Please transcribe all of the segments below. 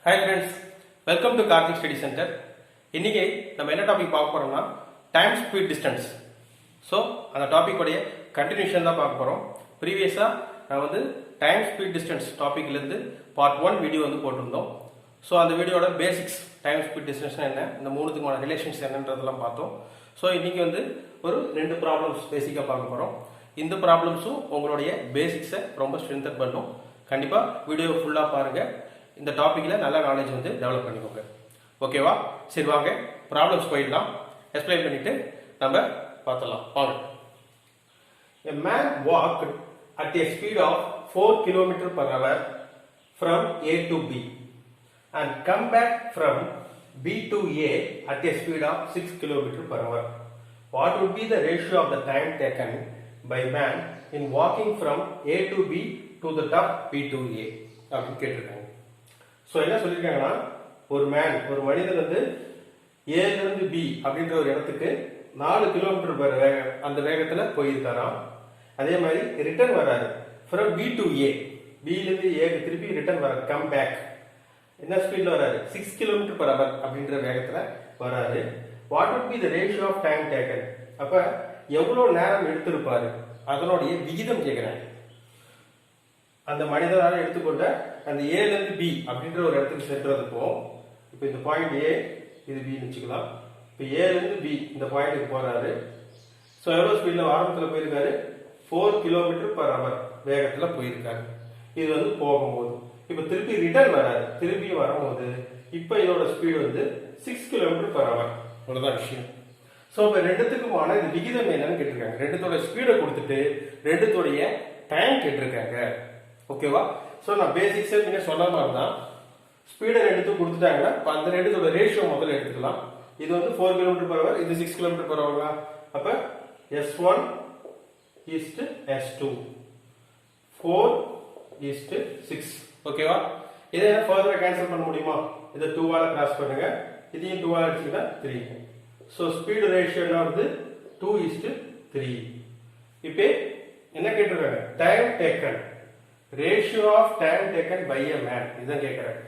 Hi friends, welcome to Karthik Study Center. இன்னைக்கு நம்ம என்ன டாபிக் பார்க்க போறோம்னா டைம் ஸ்பீட் டிஸ்டன்ஸ். ஸோ அந்த டாபிக் உடைய கண்டினியூஷன் தான் பார்க்க போறோம். ப்ரீவியஸா நான் வந்து டைம் ஸ்பீட் டிஸ்டன்ஸ் டாபிக்ல இருந்து பார்ட் 1 வீடியோ வந்து போட்டிருந்தோம். ஸோ அந்த வீடியோட பேசிக்ஸ் டைம் ஸ்பீட் டிஸ்டன்ஸ் என்ன, இந்த மூணுத்துக்குமான ரிலேஷன்ஸ் என்னன்றதெல்லாம் பார்த்தோம். ஸோ இன்னைக்கு வந்து ஒரு 2 ப்ராப்ளம்ஸ் பேசிக்காக பார்க்க போறோம். இந்த ப்ராப்ளம்ஸும் உங்களுடைய பேசிக்ஸை ரொம்ப ஸ்ட்ரென்தன் பண்ணும். கண்டிப்பா வீடியோ ஃபுல்லா பாருங்க. இந்த டாபிக்ல நல்ல நாலேஜ் வந்து டெவலப் பண்ணிக்கோங்க. ஓகேவா? சரி வாங்க ப்ராப்ளம்ஸ் போயிடலாம். எக்ஸ்பிளைன் பண்ணிட்டு நம்ம பார்த்தலாம். வாங்க. A man walked at a speed of 4 km per hour from A to B and come back from B to A at a speed of 6 km per hour. What would be the ratio of the time taken by man in walking from A to B to the top B to A? அப்படின்னு கேட்டிருக்காங்க. So என்ன சொல்லியிருக்காங்கன்னா, ஒரு மனிதன் வந்து ஏலேருந்து B அப்படின்ற ஒரு இடத்துக்கு 4 கிலோமீட்டர் அந்த வேகத்தில் போயிருக்காராம். அதே மாதிரி ரிட்டர்ன் வராரு ஃப்ரம் பி டு ஏ, பிலேருந்து ஏக்கு திருப்பி ரிட்டர்ன் வராரு, கம் பேக் என்ன ஸ்பீட்ல வராரு, 6 கிலோமீட்டர் பர் அவர் அப்படின்ற வேகத்தில் வராரு. What would be the ratio of time taken, அப்ப எவ்வளவு நேரம் எடுத்திருப்பாரு அதனுடைய விகிதம் கேட்கிறாங்க. அந்த மனிதனால எடுத்துக்கொண்ட அந்த ஏல இருந்து பி அப்படின்ற ஒரு இடத்துக்கு சென்றதுக்கும், இப்போ இந்த பாயிண்ட் ஏ இது பின்னு வச்சுக்கலாம். இப்போ ஏல இருந்து பி இந்த பாயிண்ட்டுக்கு போறாரு. ஸோ எவ்வளவு ஸ்பீட்ல ஆரம்பத்தில் போயிருக்காரு, 4 கிலோமீட்டர் பர் அவர் வேகத்துல போயிருக்காரு. இது வந்து போகும்போது இப்போ திருப்பி ரிட்டர்ன் வராரு, திருப்பி வரும்போது இப்போ இதோட ஸ்பீடு வந்து 6 கிலோமீட்டர் பர் அவர். அவ்வளவுதான் விஷயம். ஸோ இப்போ ரெண்டுத்துக்குமான இந்த விகிதம் என்னன்னு கேட்டிருக்காங்க. ரெண்டுத்தோட ஸ்பீடை கொடுத்துட்டு ரெண்டுத்தோடைய டைம் கேட்டிருக்காங்க. ஓகேவா? ஸோ நான் பேசிக்ஸே நீங்க சொல்லாம இருந்தா ஸ்பீடை ரெண்டுத்தும் கொடுத்துட்டாங்கன்னா அந்த ரெண்டுத்தோட ரேஷியோ முதல்ல எடுத்துக்கலாம். இது வந்து 4 கிலோமீட்டர் பர் அவர், இது 6 கிலோமீட்டர் பர் அவர். அப்ப S1 is S2, 4 is 6. ஓகேவா? இதை ஃபர்தரா கேன்சல் பண்ண முடியுமா? இதை 2 ஆல கிராஸ் பண்ணுங்க, இதையும் 2 ஆல அடிச்சீங்கன்னா 3. ஸோ ஸ்பீடு ரேஷியோ என்ன வருது, 2 is 3. இப்போ என்ன கேட்டிருக்காங்க, time taken, ratio of time taken by a man இதான் கேக்குறாங்க.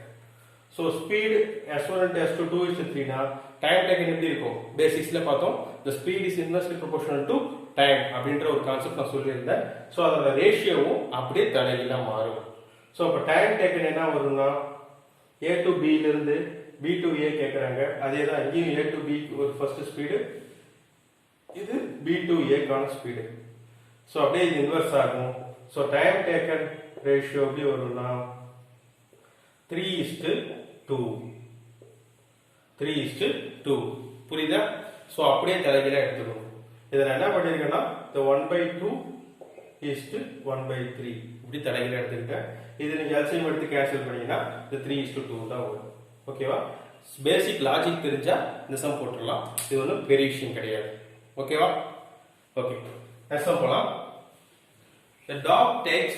So speed s1 and s2 2 is to 3 னா டைம் டேக்கன் எப்படி இருக்கும், பேசிக்ஸ்ல பார்த்தோம். the speed is inversely proportional to time அப்படின்ற ஒரு கான்செப்ட் நான் சொல்லியிருந்தேன். சோ அதோட ரேஷியோவும் அப்படியே தலைகீழா மாறும். சோ அப்ப டைம் டேக்கன் என்ன வரும்னா, a to b ல இருந்து b to a கேக்குறாங்க. அதேதான் இங்கேயும் a to b ஒரு ஃபர்ஸ்ட் ஸ்பீடு, இது b to a கான ஸ்பீடு. சோ அப்படியே இது இன்வெர்ஸ் ஆகும். சோ டைம் டேக்கன் ரேஷியோ எப்படி வரும்னா 3:2. 3:2 புரியுதா? சோ அப்படியே தலைகீழா எடுத்துக்கணும். இத நான் என்ன பண்ணிருக்கேன்னா, the 1/2 1/3 இப்படி தலைகீழா எடுத்துக்கிட்டேன். இது நீங்க எல்சிஎம் எடுத்து கேன்சல் பண்ணீங்கன்னா இந்த 3:2 தான் வரும். ஓகேவா? பேசிக் லாஜிக் தெரிஞ்சா இந்த சம் போட்டுடலாம். இது ஒன்றும் பெரிய விஷயம் கிடையாது. ஓகேவா? ஓகே, நெக்ஸ்ட் சம் போலாம். The dog takes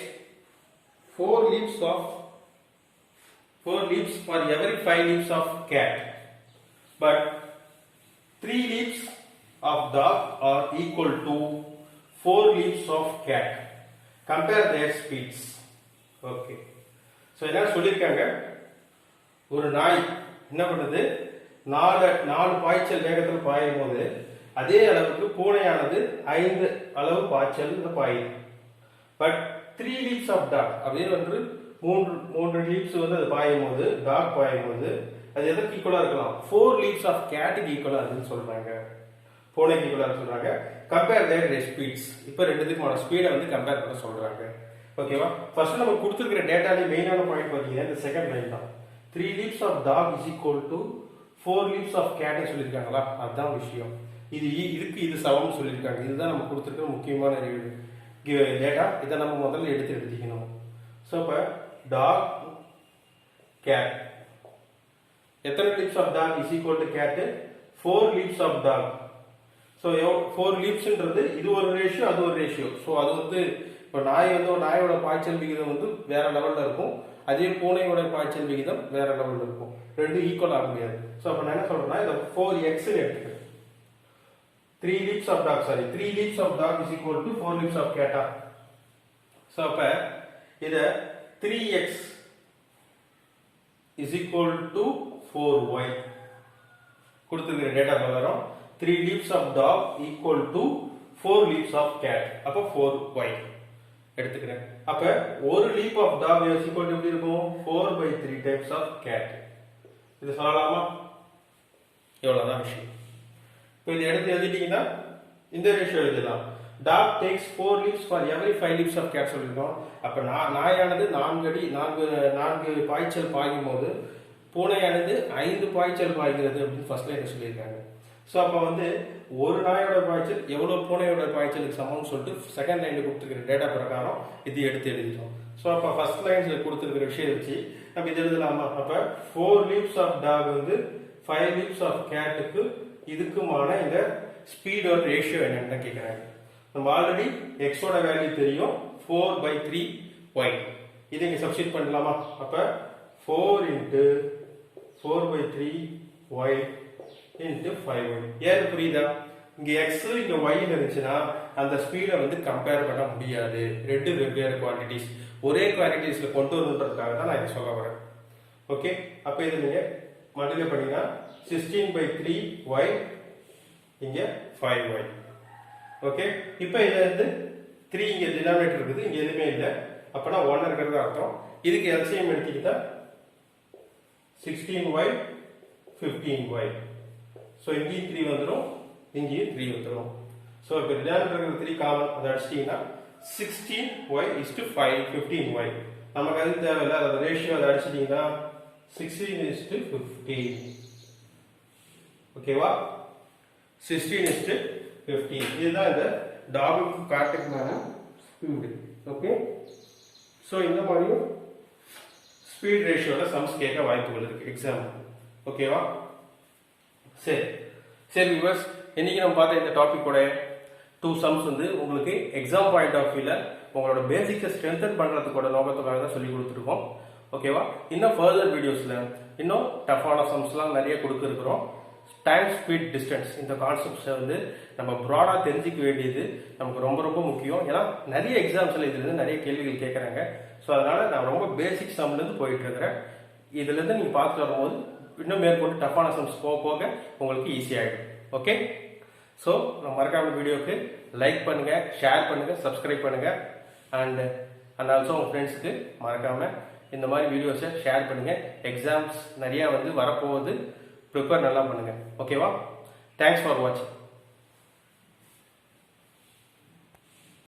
4 leaps for every 5 leaps of cat, but 3 leaps of dog are equal to 4 leaps of cat. Compare their speeds. Okay. So என்ன சொல்லிருக்காங்க, ஒரு நாய் என்ன பண்ணுது, 4 பாய்ச்சல் வேகத்தில் பாயும் போது அதே அளவுக்கு பூனையானது 5 அளவு பாய்ச்சல் பாயுது. பட் 3 leaps of dog அப்படின்னு வந்து 3 லீப்ஸ் வந்து அது பாயும் போது, டாக் பாயும் போது அது எதற்கு ஈக்குவலா இருக்கலாம், 4 leaps of catக்கு ஈக்குவலா இருக்குன்னு சொல்றாங்க, பூனைக்கு ஈக்குவலா சொல்றாங்க. கம்பேர் தேர் ஸ்பீட்ஸ். இப்போ ரெண்டுத்துக்குமான ஸ்பீடை வந்து கம்பேர் பண்ண சொல்றாங்க. ஓகேவா? ஃபர்ஸ்ட் நம்ம கொடுத்துருக்கிற டேட்டாலே மெயினான பாயிண்ட் பார்த்தீங்கன்னா இந்த செகண்ட் லைன் தான். 3 leaps of dog is equal to 4 leaps of cat சொல்லியிருக்காங்களா, அதுதான் விஷயம். இது சமம்னு சொல்லியிருக்காங்க. இதுதான் நம்ம கொடுத்துருக்கிற முக்கியமான டேட்டா. இதை நம்ம முதல்ல எடுத்துக்கணும். ஸோ இப்போ டாக் கேட், எத்தனை leaps of dog is equal to cat, 4 leaps of dog. So 4 leapsன்றது இது ஒரு ரேஷியோ, அது ஒரு ரேஷியோ. ஸோ அது வந்து இப்போ நாயோட பாய்ச்சல் விகிதம் வந்து வேற லெவல்ல இருக்கும், அதே பூனையோட பாய்ச்சல் விகிதம் வேற லெவல்ல இருக்கும். ரெண்டும் ஈக்குவல் ஆக முடியாது. ஸோ அப்போ நான் என்ன சொல்றேன்னா, இதை 4x எடுத்துக்கிறேன். 3 leaps of dog, 3 leaps of dog is equal to 4 leaps of cat. So அப்ப இத 3x is equal to 4y. கொடுத்திருக்கிற டேட்டா பிரகாரம் 3 leaves of dog equal to 4 leaves of cat. அப்ப 4y எடுத்துக்கிறேன். அப்ப ஒரு leaf of dog is equal to எப்படி இருக்கும்? 4/3 types of cat. இது சொல்லலாமா? இவ்வளவுதான் விஷயம். இப்போ இது எடுத்து எழுதிட்டீங்கன்னா இந்த ரேஷியோ எழுதலாம். dog takes 4 leaves for every 5 leaves of cat சொல்லிருக்கோம். அப்ப நாயானது 4 பாய்ச்சல் பாயும் போது பூனையானது 5 பாய்ச்சல் பாய்கிறது அப்படின்னு ஃபர்ஸ்ட் லைன்ல சொல்லியிருக்காங்க. ஸோ அப்போ வந்து ஒரு நாயோட பாய்ச்சல் எவ்வளோ பூனையோட பாய்ச்சலுக்கு சமம்னு சொல்லிட்டு செகண்ட் லைன்ல கொடுத்துருக்கிற டேட்டா பிரகாரம் இது எடுத்து எழுதிட்டோம். ஸோ அப்போ ஃபர்ஸ்ட் லைன்ல கொடுத்துருக்கிற விஷயம் வச்சு நம்ம இது எழுதலாமா? அப்போ 4 leaves of dog வந்து 5 leaves of catக்கு இதுக்குமான இந்த ஸ்பீடோட ரேஷியோ என்னன்னு கேட்குறாங்க. நம்ம ஆல்ரெடி எக்ஸோட வேல்யூ தெரியும் 4/3y. இதை இங்கே சப்ஸ்டிட் பண்ணலாமா? அப்போ 4 into 4/3y into 5y. ஏன் புரியுதா? இங்க x இங்க y இருந்துச்சுன்னா அந்த ஸ்பீடை வந்து கம்பேர் பண்ண முடியாது. ரெண்டு வெவ்வேறு குவான்டிட்டிஸ் ஒரே குவான்டிட்டிஸ்ல கொண்டு வரணுன்றதுக்காக தான் நான் இதை சொல்ல வரேன். ஓகே, அப்ப இது நீங்க மல்டிப்ளை பண்ணீங்கன்னா 16/3y இங்க 5y. ஓகே, இப்போ இதுல இருந்து 3 இங்க டினாமினேட்டர் இருக்குது, இங்க எதுவுமே இல்லை, அப்பனா 1 இருக்கிறது அர்த்தம். இதுக்கு எல்சிஎம் எடுத்தீங்கன்னா 16y 15y. ஸோ இங்கேயும் 3 வந்துடும், இங்கேயும் 3 வந்துடும். ஸோ இப்போ டினாமினேட்டர் 3 காமன், அதை அடிச்சிட்டிங்கன்னா 16y is to 15y. நமக்கு அது தேவையில்லை, அதோட ரேஷியோ அதை அடிச்சிட்டிங்கன்னா 16 is to 15. ஓகேவா? 16 is to 15. இதுதான் இந்த டாகுக்கு காட்டுக்கான ஸ்பீடு. ஓகே, ஸோ இந்த மாதிரியும் ஸ்பீட் ரேஷியோட சம்ஸ் கேட்க வாய்ப்புகள் இருக்கு எக்ஸாம். ஓகேவா? சரி வியூவர்ஸ், இன்னைக்கு நம்ம பார்த்த இந்த டாபிக்கோட 2 சம்ஸ் வந்து உங்களுக்கு எக்ஸாம் பாயிண்ட் ஆஃப் வியூல உங்களோட பேசிக்ஸை ஸ்ட்ரென்தன் பண்றதுக்கோட நோக்கத்துக்காக தான் சொல்லி கொடுத்துருக்கோம். ஓகேவா? இன்னும் ஃபர்தர் வீடியோஸ்ல இன்னும் டஃப்பான சம்ஸ்லாம் நிறைய கொடுத்துருக்குறோம். டைம், ஸ்பீட், டிஸ்டன்ஸ் இந்த கான்செப்ட்ஸை வந்து நம்ம ப்ராடாக தெரிஞ்சிக்க வேண்டியது நமக்கு ரொம்ப ரொம்ப முக்கியம். ஏன்னா நிறைய எக்ஸாம்ஸில் இதுலேருந்து நிறைய கேள்விகள் கேட்குறாங்க. ஸோ அதனால நான் ரொம்ப பேசிக் சம்லேருந்து போயிட்டு இருக்கிறேன். இதுலேருந்து நீங்கள் பார்த்துட்டு வரும்போது இன்னும் மேற்கொண்டு டஃப்பான சம்ஸ் போக போக உங்களுக்கு ஈஸியாகிடும். ஓகே, ஸோ நம்ம மறக்காம வீடியோக்கு லைக் பண்ணுங்க, ஷேர் பண்ணுங்க, சப்ஸ்கிரைப் பண்ணுங்க, அண்ட் ஆல்சோ உங்கள் ஃப்ரெண்ட்ஸுக்கு மறக்காம இந்த மாதிரி வீடியோஸை ஷேர் பண்ணுங்க. எக்ஸாம்ஸ் நிறைய வந்து வரப்போகுது, ப்ரிப்பேர் நல்லா பண்ணுங்க. ஓகேவா? தேங்க்ஸ் ஃபார் வாட்சிங்.